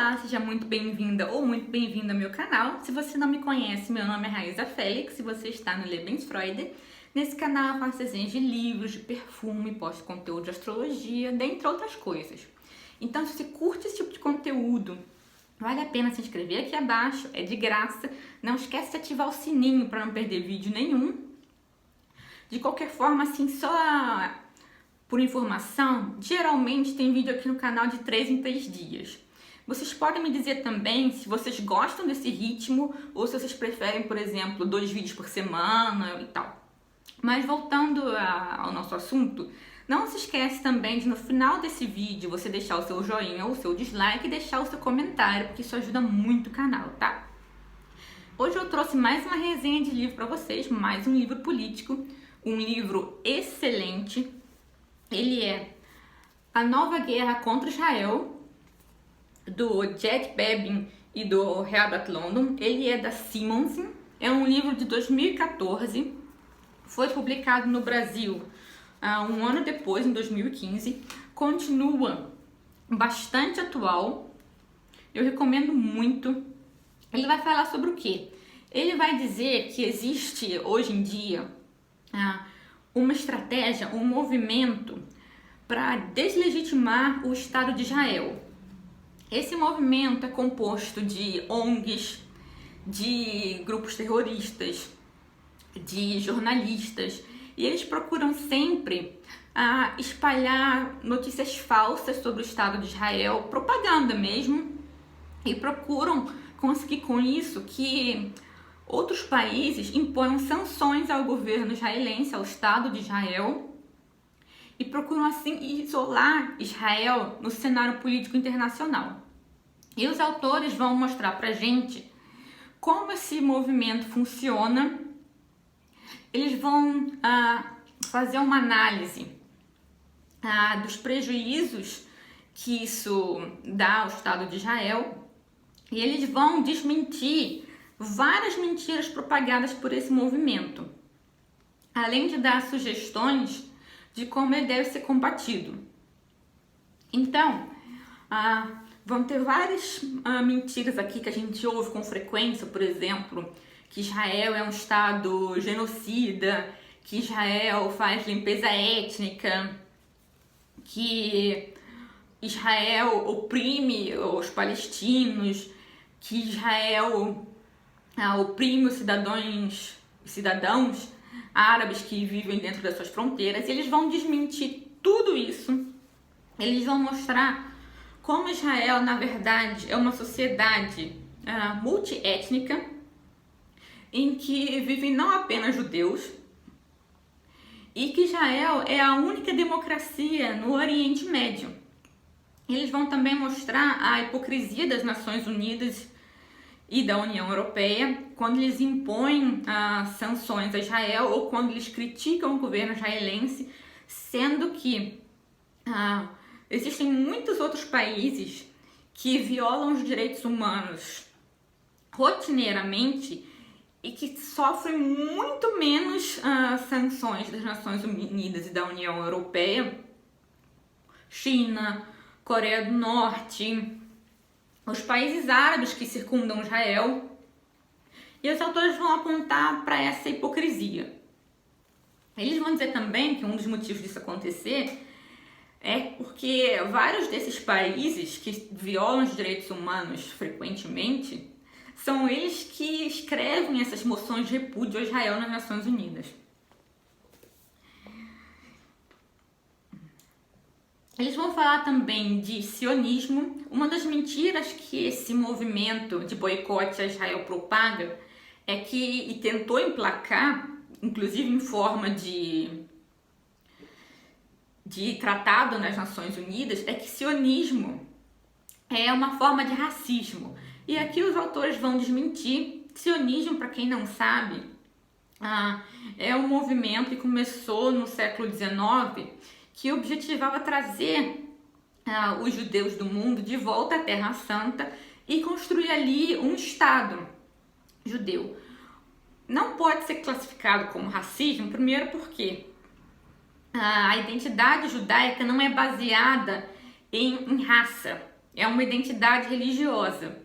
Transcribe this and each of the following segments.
Olá, seja muito bem-vinda ou muito bem-vindo ao meu canal. Se você não me conhece, meu nome é Raíza Félix e você está no Lebensfreude. Nesse canal eu faço desenhos de livros, de perfume, posto conteúdo de astrologia, dentre outras coisas. Então, se você curte esse tipo de conteúdo, vale a pena se inscrever aqui abaixo, é de graça. Não esquece de ativar o sininho para não perder vídeo nenhum. De qualquer forma, assim, só por informação, geralmente tem vídeo aqui no canal de 3 em 3 dias. Vocês podem me dizer também se vocês gostam desse ritmo ou se vocês preferem, por exemplo, 2 vídeos por semana e tal. Mas voltando ao nosso assunto, não se esquece também de no final desse vídeo você deixar o seu joinha ou o seu dislike e deixar o seu comentário, porque isso ajuda muito o canal, tá? Hoje eu trouxe mais uma resenha de livro para vocês, mais um livro político, um livro excelente. Ele é A Nova Guerra contra Israel, do Jack Bebbin e do Herbert London. Ele é da Simmons, é um livro de 2014, foi publicado no Brasil um ano depois, em 2015, continua bastante atual, eu recomendo muito. Ele vai falar sobre o quê? Ele vai dizer que existe hoje em dia uma estratégia, um movimento para deslegitimar o Estado de Israel. Esse movimento é composto de ONGs, de grupos terroristas, de jornalistas, e eles procuram sempre espalhar notícias falsas sobre o Estado de Israel, propaganda mesmo, e procuram conseguir com isso que outros países imponham sanções ao governo israelense, ao Estado de Israel, e procuram assim isolar Israel no cenário político internacional. E os autores vão mostrar pra gente como esse movimento funciona. Eles vão fazer uma análise dos prejuízos que isso dá ao Estado de Israel, e eles vão desmentir várias mentiras propagadas por esse movimento, além de dar sugestões de como ele deve ser combatido. Então, vão ter várias mentiras aqui que a gente ouve com frequência, por exemplo, que Israel é um estado genocida, que Israel faz limpeza étnica, que Israel oprime os palestinos, que Israel oprime os cidadãos árabes que vivem dentro das suas fronteiras. E eles vão desmentir tudo isso. Eles vão mostrar como Israel, na verdade, é uma sociedade multiétnica, em que vivem não apenas judeus, e que Israel é a única democracia no Oriente Médio. Eles vão também mostrar a hipocrisia das Nações Unidas e da União Europeia quando eles impõem sanções a Israel ou quando eles criticam o governo israelense, sendo que existem muitos outros países que violam os direitos humanos rotineiramente e que sofrem muito menos sanções das Nações Unidas e da União Europeia. China, Coreia do Norte, os países árabes que circundam Israel. E os autores vão apontar para essa hipocrisia. Eles vão dizer também que um dos motivos disso acontecer é porque vários desses países que violam os direitos humanos frequentemente são eles que escrevem essas moções de repúdio a Israel nas Nações Unidas. Eles vão falar também de sionismo. Uma das mentiras que esse movimento de boicote a Israel propaga e tentou emplacar, inclusive em forma de tratado nas Nações Unidas, é que sionismo é uma forma de racismo. E aqui os autores vão desmentir. Sionismo, para quem não sabe, é um movimento que começou no século XIX, que objetivava trazer os judeus do mundo de volta à Terra Santa e construir ali um Estado judeu. Não pode ser classificado como racismo, primeiro porque a identidade judaica não é baseada em raça. é uma identidade religiosa.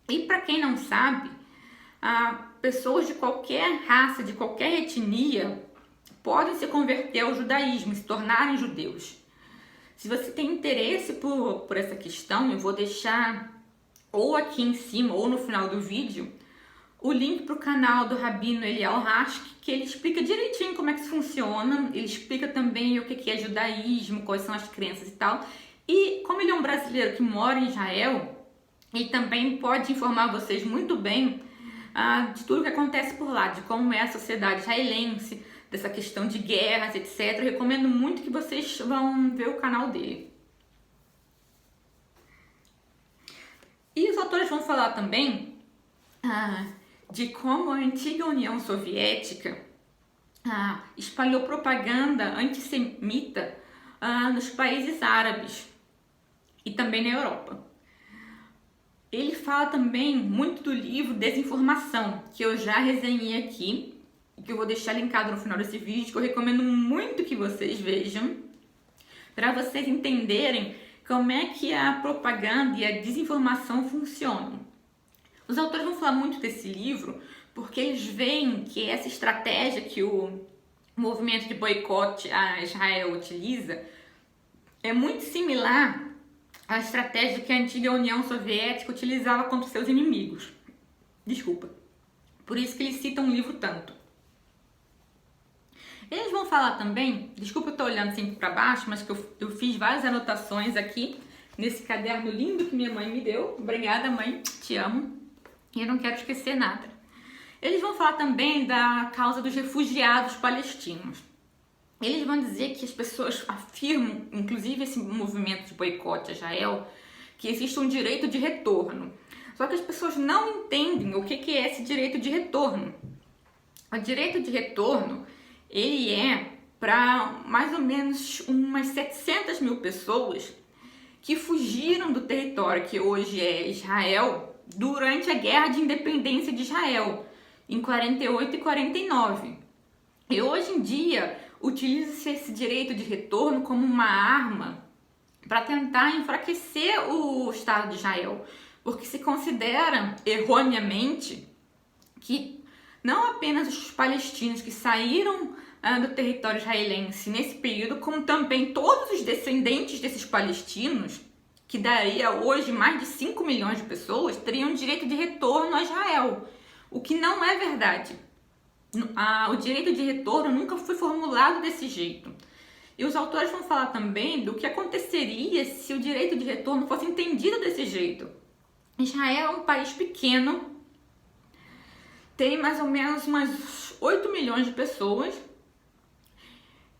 E para quem não sabe, pessoas de qualquer raça, de qualquer etnia, podem se converter ao judaísmo, se tornarem judeus. Se você tem interesse por essa questão, eu vou deixar ou aqui em cima ou no final do vídeo o link para o canal do Rabino Eliel Haskell, que ele explica direitinho como é que isso funciona. Ele explica também o que é judaísmo, quais são as crenças e tal. E como ele é um brasileiro que mora em Israel, ele também pode informar vocês muito bem de tudo que acontece por lá, de como é a sociedade israelense, dessa questão de guerras, etc. Eu recomendo muito que vocês vão ver o canal dele. E os autores vão falar também de como a antiga União Soviética espalhou propaganda antissemita nos países árabes e também na Europa. Ele fala também muito do livro Desinformação, que eu já resenhei aqui, e que eu vou deixar linkado no final desse vídeo, que eu recomendo muito que vocês vejam, para vocês entenderem como é que a propaganda e a desinformação funcionam. Os autores vão falar muito desse livro porque eles veem que essa estratégia que o movimento de boicote a Israel utiliza é muito similar à estratégia que a antiga União Soviética utilizava contra seus inimigos. Desculpa. Por isso que eles citam o livro tanto. Eles vão falar também, desculpa eu estar olhando sempre para baixo, mas que eu fiz várias anotações aqui nesse caderno lindo que minha mãe me deu. Obrigada, mãe, te amo. E eu não quero esquecer nada. Eles vão falar também da causa dos refugiados palestinos. Eles vão dizer que as pessoas afirmam, inclusive esse movimento de boicote a Israel, que existe um direito de retorno. Só que as pessoas não entendem o que é esse direito de retorno. O direito de retorno, ele é para mais ou menos umas 700 mil pessoas que fugiram do território que hoje é Israel durante a Guerra de Independência de Israel, em 48 e 49. E hoje em dia, utiliza-se esse direito de retorno como uma arma para tentar enfraquecer o Estado de Israel, porque se considera erroneamente que não apenas os palestinos que saíram do território israelense nesse período, como também todos os descendentes desses palestinos, que daria hoje mais de 5 milhões de pessoas, teriam direito de retorno a Israel, o que não é verdade. O direito de retorno nunca foi formulado desse jeito. E os autores vão falar também do que aconteceria se o direito de retorno fosse entendido desse jeito. Israel é um país pequeno, tem mais ou menos umas 8 milhões de pessoas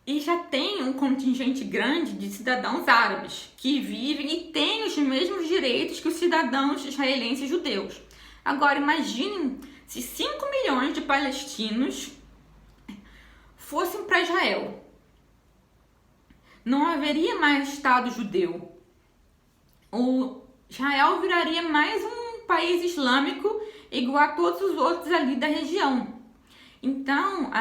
e já tem um contingente grande de cidadãos árabes que vivem e têm os mesmos direitos que os cidadãos israelenses e judeus. Agora imaginem se 5 milhões de palestinos fossem para Israel. Não haveria mais Estado judeu. O Israel viraria mais um país islâmico igual a todos os outros ali da região. Então,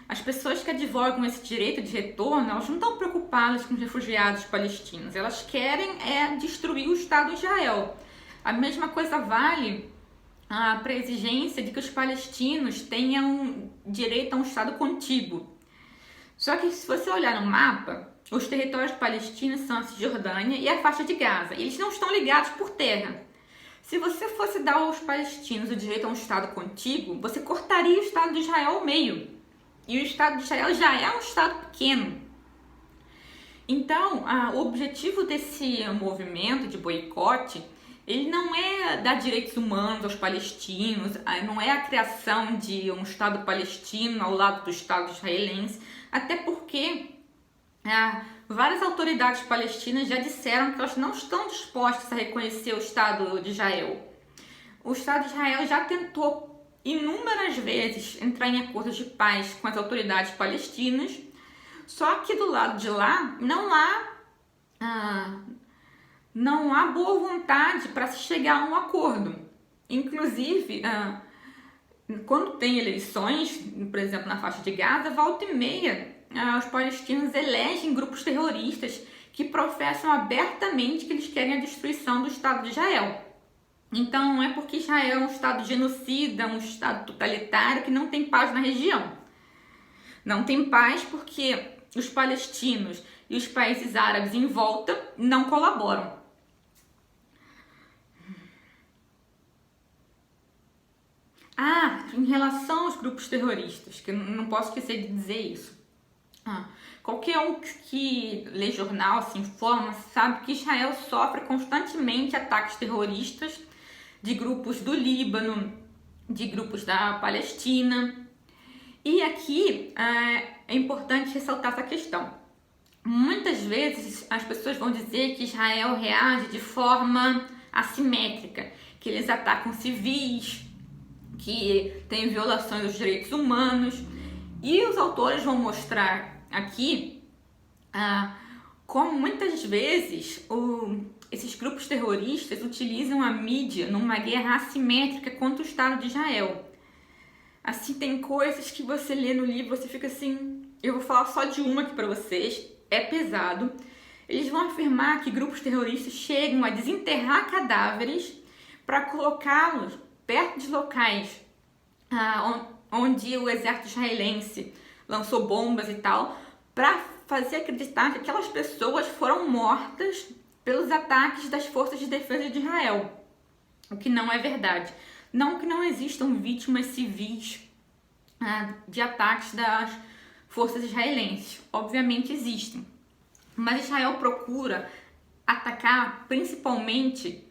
as pessoas que advogam esse direito de retorno, elas não estão preocupadas com os refugiados palestinos. Elas querem destruir o Estado de Israel. A mesma coisa vale para a exigência de que os palestinos tenham direito a um Estado contíguo. Só que se você olhar no mapa, os territórios palestinos são a Cisjordânia e a faixa de Gaza. Eles não estão ligados por terra. Se você fosse dar aos palestinos o direito a um Estado contíguo, você cortaria o Estado de Israel ao meio. E o Estado de Israel já é um Estado pequeno. Então, o objetivo desse movimento de boicote, ele não é dar direitos humanos aos palestinos, não é a criação de um Estado palestino ao lado do Estado israelense, até porque várias autoridades palestinas já disseram que elas não estão dispostas a reconhecer o Estado de Israel. O Estado de Israel já tentou inúmeras vezes entrar em acordos de paz com as autoridades palestinas, só que do lado de lá não há boa vontade para se chegar a um acordo. Inclusive, quando tem eleições, por exemplo, na faixa de Gaza, volta e meia, os palestinos elegem grupos terroristas que professam abertamente que eles querem a destruição do Estado de Israel. Então não é porque Israel é um Estado genocida, um Estado totalitário, que não tem paz na região. Não tem paz porque os palestinos e os países árabes em volta não colaboram. Em relação aos grupos terroristas, que eu não posso esquecer de dizer isso. Qualquer um que lê jornal, se informa, sabe que Israel sofre constantemente ataques terroristas de grupos do Líbano, de grupos da Palestina. E aqui é importante ressaltar essa questão. Muitas vezes as pessoas vão dizer que Israel reage de forma assimétrica, que eles atacam civis, que tem violações dos direitos humanos, e os autores vão mostrar aqui como muitas vezes esses grupos terroristas utilizam a mídia numa guerra assimétrica contra o Estado de Israel. Assim, tem coisas que você lê no livro, você fica assim, eu vou falar só de uma aqui para vocês, é pesado. Eles vão afirmar que grupos terroristas chegam a desenterrar cadáveres para colocá-los perto de locais onde o exército israelense lançou bombas e tal, para fazer acreditar que aquelas pessoas foram mortas pelos ataques das forças de defesa de Israel, o que não é verdade. Não que não existam vítimas civis de ataques das forças israelenses, obviamente existem, mas Israel procura atacar principalmente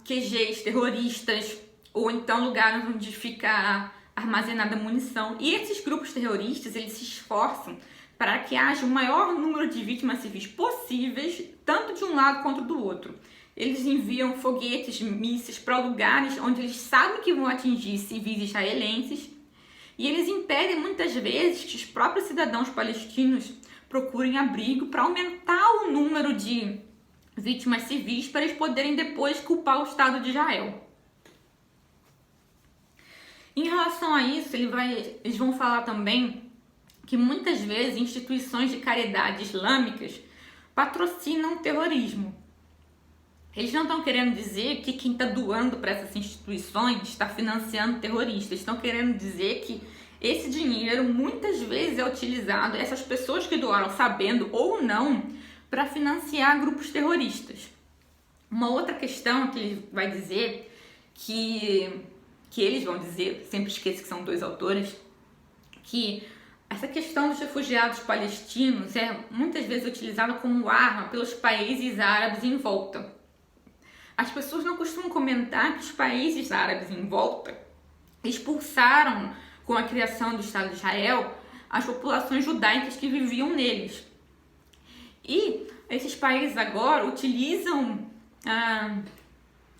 QGs terroristas, ou então lugares onde fica armazenada munição. E esses grupos terroristas, eles se esforçam para que haja o maior número de vítimas civis possíveis, tanto de um lado quanto do outro. Eles enviam foguetes, mísseis para lugares onde eles sabem que vão atingir civis israelenses, e eles impedem muitas vezes que os próprios cidadãos palestinos procurem abrigo para aumentar o número de vítimas civis para eles poderem depois culpar o Estado de Israel. Em relação a isso, eles vão falar também que muitas vezes instituições de caridade islâmicas patrocinam o terrorismo. Eles não estão querendo dizer que quem está doando para essas instituições está financiando terroristas. Estão querendo dizer que esse dinheiro muitas vezes é utilizado, essas pessoas que doaram, sabendo ou não, para financiar grupos terroristas. Uma outra questão que ele vai dizer, que eles vão dizer, sempre esqueço que são dois autores, que essa questão dos refugiados palestinos é muitas vezes utilizada como arma pelos países árabes em volta. As pessoas não costumam comentar que os países árabes em volta expulsaram, com a criação do Estado de Israel, as populações judaicas que viviam neles. E esses países agora utilizam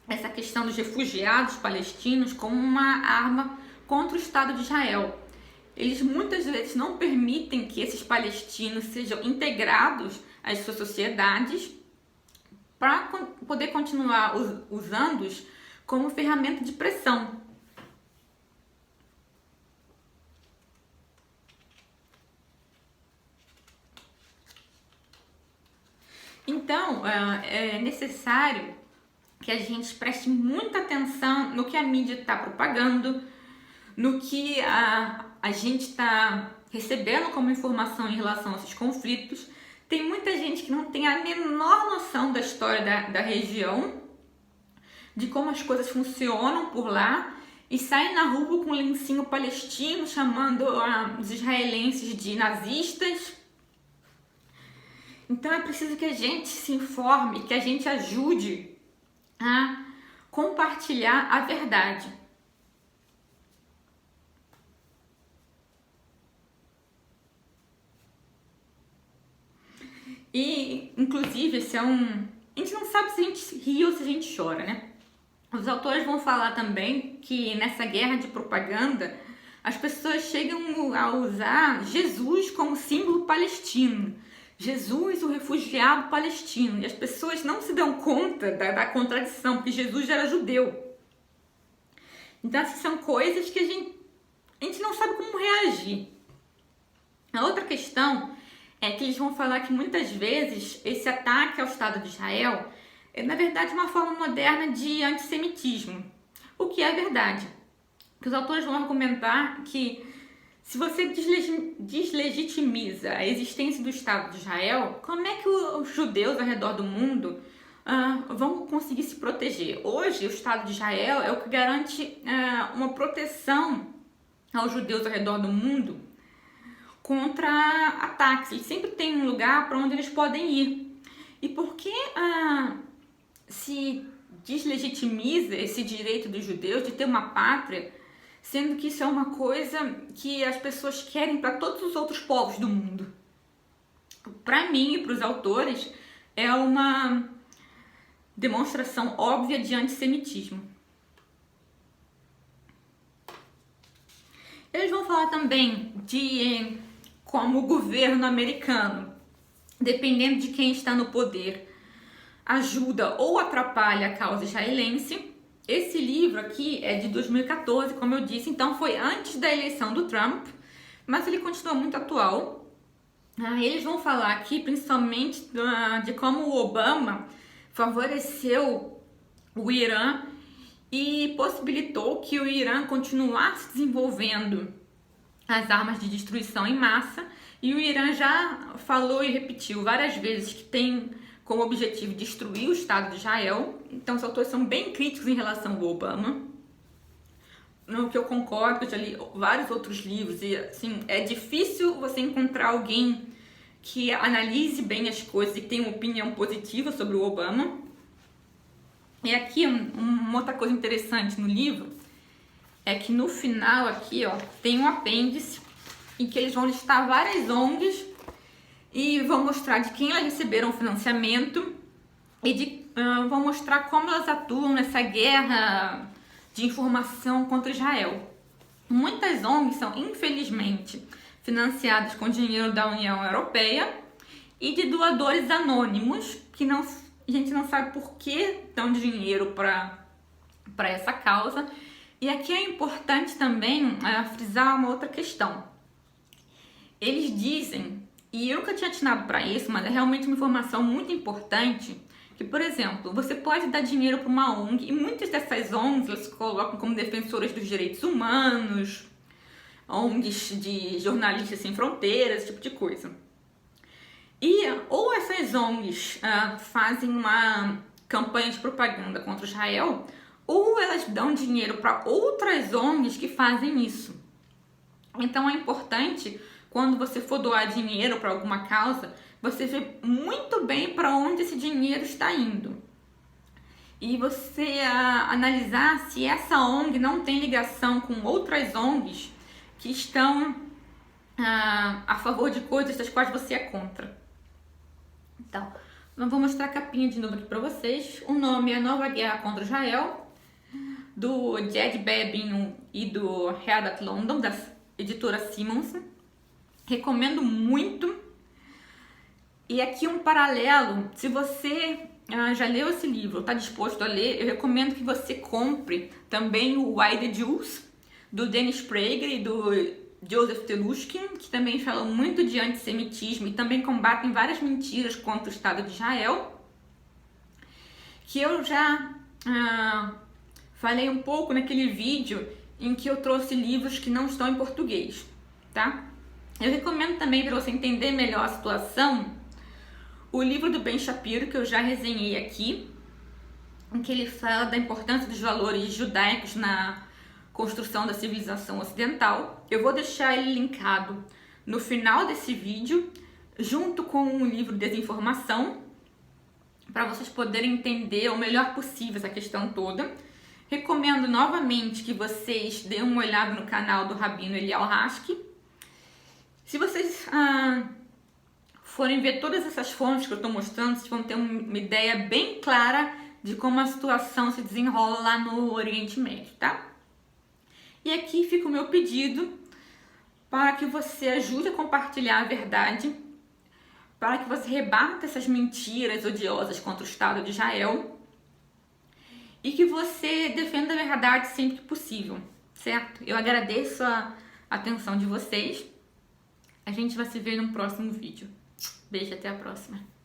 essa questão dos refugiados palestinos como uma arma contra o Estado de Israel. Eles muitas vezes não permitem que esses palestinos sejam integrados às suas sociedades para poder continuar usando-os como ferramenta de pressão. Então, é necessário que a gente preste muita atenção no que a mídia está propagando, no que a gente está recebendo como informação em relação a esses conflitos. Tem muita gente que não tem a menor noção da história da região, de como as coisas funcionam por lá, e sai na rua com um lencinho palestino chamando os israelenses de nazistas. Então é preciso que a gente se informe, que a gente ajude a compartilhar a verdade. E, inclusive, esse é a gente não sabe se a gente ri ou se a gente chora, né? Os autores vão falar também que nessa guerra de propaganda as pessoas chegam a usar Jesus como símbolo palestino. Jesus, o refugiado palestino. E as pessoas não se dão conta da contradição, porque Jesus já era judeu. Então, essas são coisas que a gente não sabe como reagir. A outra questão é que eles vão falar que muitas vezes esse ataque ao Estado de Israel é, na verdade, uma forma moderna de antissemitismo, o que é verdade. Os autores vão argumentar que se você deslegitimiza a existência do Estado de Israel, como é que os judeus ao redor do mundo vão conseguir se proteger? Hoje, o Estado de Israel é o que garante uma proteção aos judeus ao redor do mundo contra ataques. Eles sempre têm um lugar para onde eles podem ir. E por que se deslegitimiza esse direito dos judeus de ter uma pátria, sendo que isso é uma coisa que as pessoas querem para todos os outros povos do mundo? Para mim e para os autores, é uma demonstração óbvia de antissemitismo. Eles vão falar também de como o governo americano, dependendo de quem está no poder, ajuda ou atrapalha a causa israelense. Esse livro aqui é de 2014, como eu disse, então foi antes da eleição do Trump, mas ele continua muito atual. Eles vão falar aqui principalmente de como o Obama favoreceu o Irã e possibilitou que o Irã continuasse desenvolvendo as armas de destruição em massa, e o Irã já falou e repetiu várias vezes que tem como objetivo destruir o Estado de Israel. Então os autores são bem críticos em relação ao Obama, no que eu concordo. Eu já li vários outros livros e assim, é difícil você encontrar alguém que analise bem as coisas e tenha uma opinião positiva sobre o Obama. E aqui uma outra coisa interessante no livro é que no final aqui, ó, tem um apêndice em que eles vão listar várias ONGs e vão mostrar de quem elas receberam financiamento e vão mostrar como elas atuam nessa guerra de informação contra Israel. Muitas ONGs são, infelizmente, financiadas com dinheiro da União Europeia e de doadores anônimos, que a gente não sabe por que dão dinheiro para essa causa. E aqui é importante também frisar uma outra questão. Eles dizem, e eu nunca tinha atinado para isso, mas é realmente uma informação muito importante, que, por exemplo, você pode dar dinheiro para uma ONG, e muitas dessas ONGs elas se colocam como defensoras dos direitos humanos, ONGs de jornalistas sem fronteiras, esse tipo de coisa. E ou essas ONGs fazem uma campanha de propaganda contra Israel, ou elas dão dinheiro para outras ONGs que fazem isso. Então é importante, quando você for doar dinheiro para alguma causa, você vê muito bem para onde esse dinheiro está indo. E você analisar se essa ONG não tem ligação com outras ONGs que estão a favor de coisas das quais você é contra. Então, eu vou mostrar a capinha de novo aqui para vocês. O nome é Nova Guerra contra Israel, do Jed Babin e do Herbert London, da editora Simonson. Recomendo muito. E aqui um paralelo, se você já leu esse livro, está disposto a ler, eu recomendo que você compre também o Why the Jews, do Dennis Prager e do Joseph Telushkin, que também falam muito de antissemitismo e também combatem várias mentiras contra o Estado de Israel, que eu já falei um pouco naquele vídeo em que eu trouxe livros que não estão em português, tá? Eu recomendo também, para você entender melhor a situação, o livro do Ben Shapiro, que eu já resenhei aqui, em que ele fala da importância dos valores judaicos na construção da civilização ocidental. Eu vou deixar ele linkado no final desse vídeo, junto com o livro Desinformação, para vocês poderem entender o melhor possível essa questão toda. Recomendo novamente que vocês deem uma olhada no canal do Rabino Eliel Haskell. Se vocês forem ver todas essas fontes que eu estou mostrando, vocês vão ter uma ideia bem clara de como a situação se desenrola lá no Oriente Médio, tá? E aqui fica o meu pedido para que você ajude a compartilhar a verdade, para que você rebata essas mentiras odiosas contra o Estado de Israel e que você defenda a verdade sempre que possível, certo? Eu agradeço a atenção de vocês. A gente vai se ver no próximo vídeo. Beijo, até a próxima.